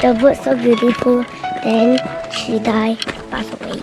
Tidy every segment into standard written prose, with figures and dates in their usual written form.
the bird so beautiful. Then she died, passed away.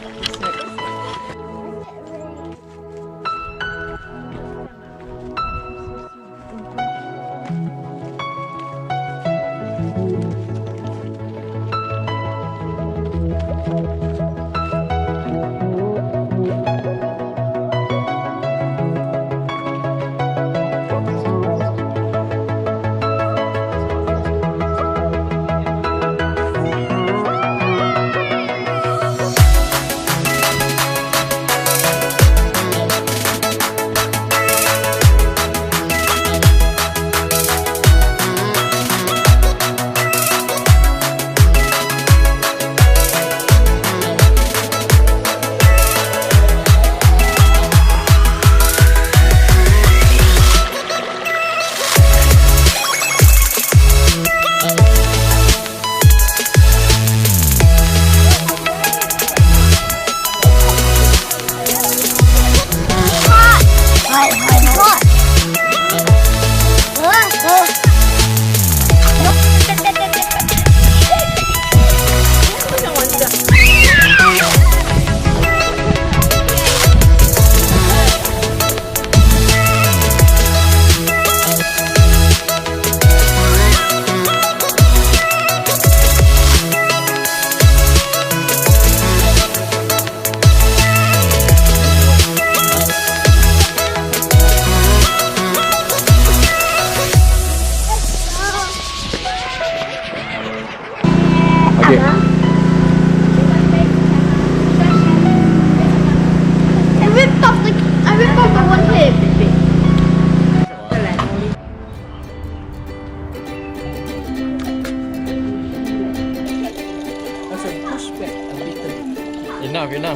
Enough. No.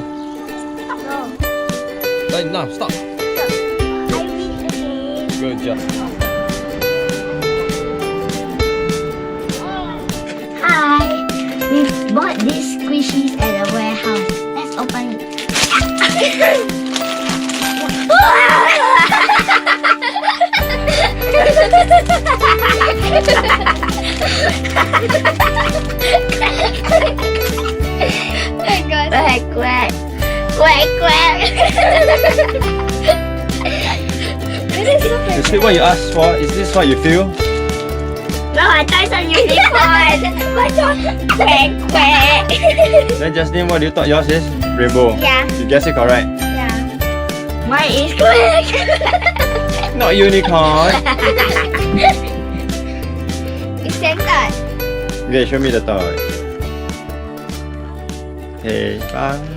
Enough, stop. I read again. Good job. Hi. We bought these squishies at a warehouse. Let's open it. Quack, quack. Quack, quack. Is this what you asked for? Is this what you feel? No, I thought some unicorn. Quack, quack. Then Justin, what do you thought yours is? Rainbow. Yeah. You guessed it correct. Yeah. Mine is quack. Not unicorn. It's centered. Okay, show me the toy. Okay, bye.